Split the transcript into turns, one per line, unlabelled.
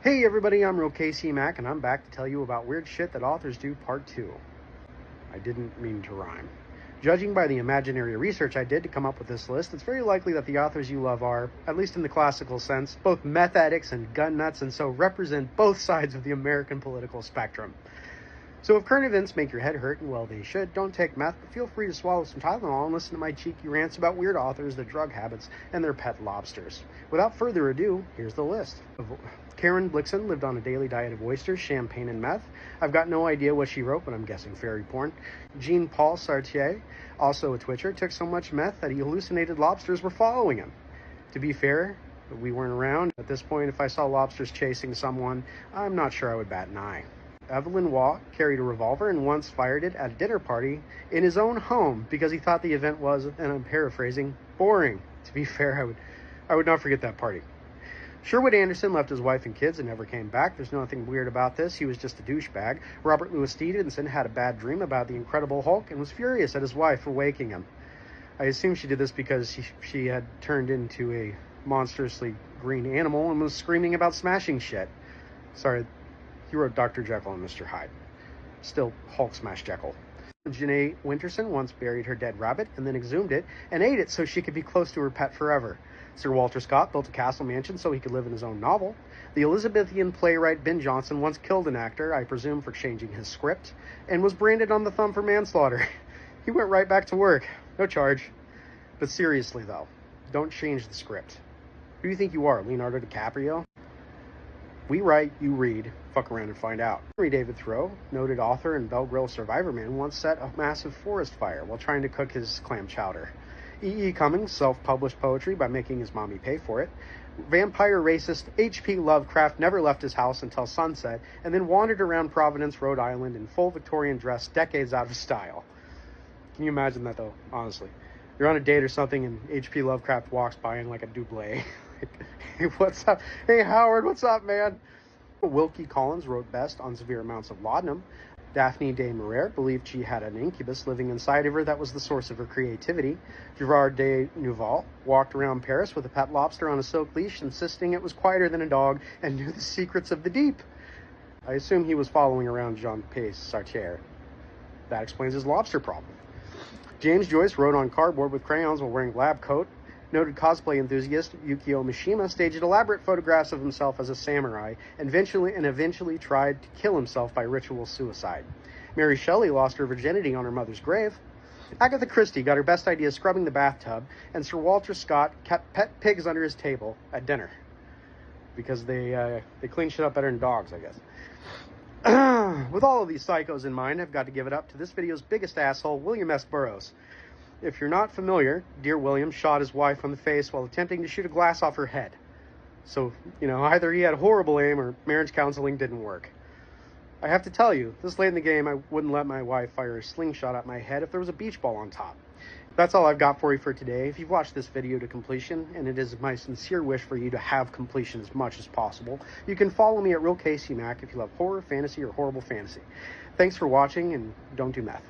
Hey everybody, I'm Real Casey Mac, and I'm back to tell you about weird shit that authors do part 2. I didn't mean to rhyme. Judging by the imaginary research I did to come up with this list, it's very likely that the authors you love are, at least in the classical sense, both meth addicts and gun nuts, and so represent both sides of the American political spectrum. So if current events make your head hurt, and well they should, don't take meth, but feel free to swallow some Tylenol and listen to my cheeky rants about weird authors, their drug habits, and their pet lobsters. Without further ado, here's the list. Karen Blixen lived on a daily diet of oysters, champagne, and meth. I've got no idea what she wrote, but I'm guessing fairy porn. Jean-Paul Sartre, also a Twitcher, took so much meth that he hallucinated lobsters were following him. To be fair, we weren't around. At this point, if I saw lobsters chasing someone, I'm not sure I would bat an eye. Evelyn Waugh carried a revolver and once fired it at a dinner party in his own home because he thought the event was, and I'm paraphrasing, boring. To be fair, I would not forget that party. Sherwood Anderson left his wife and kids and never came back. There's nothing weird about this. He was just a douchebag. Robert Louis Stevenson had a bad dream about the Incredible Hulk and was furious at his wife for waking him. I assume she did this because she had turned into a monstrously green animal and was screaming about smashing shit. Sorry. He wrote Dr. Jekyll and Mr. Hyde. Still, Hulk smashed Jekyll. Janae Winterson once buried her dead rabbit and then exhumed it and ate it so she could be close to her pet forever. Sir Walter Scott built a castle mansion so he could live in his own novel. The Elizabethan playwright Ben Jonson once killed an actor, I presume for changing his script, and was branded on the thumb for manslaughter. He went right back to work. No charge. But seriously, though, don't change the script. Who do you think you are, Leonardo DiCaprio? We write, you read. Fuck around and find out. Henry David Thoreau, noted author and Bear Grylls survivor man, once set a massive forest fire while trying to cook his clam chowder. E.E. Cummings self-published poetry by making his mommy pay for it. Vampire racist H.P. Lovecraft never left his house until sunset and then wandered around Providence, Rhode Island in full Victorian dress, decades out of style. Can you imagine that, though, honestly? You're on a date or something and H.P. Lovecraft walks by in like a double. Hey, what's up? Hey, Howard, what's up, man? Wilkie Collins wrote best on severe amounts of laudanum. Daphne de Maurier believed she had an incubus living inside of her that was the source of her creativity. Gerard de Neuville walked around Paris with a pet lobster on a silk leash, insisting it was quieter than a dog and knew the secrets of the deep. I assume he was following around Jean-Paul Sartre. That explains his lobster problem. James Joyce wrote on cardboard with crayons while wearing a lab coat. Noted cosplay enthusiast Yukio Mishima staged elaborate photographs of himself as a samurai and eventually tried to kill himself by ritual suicide. Mary Shelley lost her virginity on her mother's grave. Agatha Christie got her best idea scrubbing the bathtub, and Sir Walter Scott kept pet pigs under his table at dinner because they clean shit up better than dogs, I guess. With all of these psychos in mind, I've got to give it up to this video's biggest asshole, William S. Burroughs. If you're not familiar, dear William shot his wife on the face while attempting to shoot a glass off her head. So, either he had horrible aim or marriage counseling didn't work. I have to tell you, this late in the game, I wouldn't let my wife fire a slingshot at my head if there was a beach ball on top. That's all I've got for you for today. If you've watched this video to completion, and it is my sincere wish for you to have completion as much as possible, you can follow me at Real Casey Mac if you love horror, fantasy, or horrible fantasy. Thanks for watching, and don't do meth.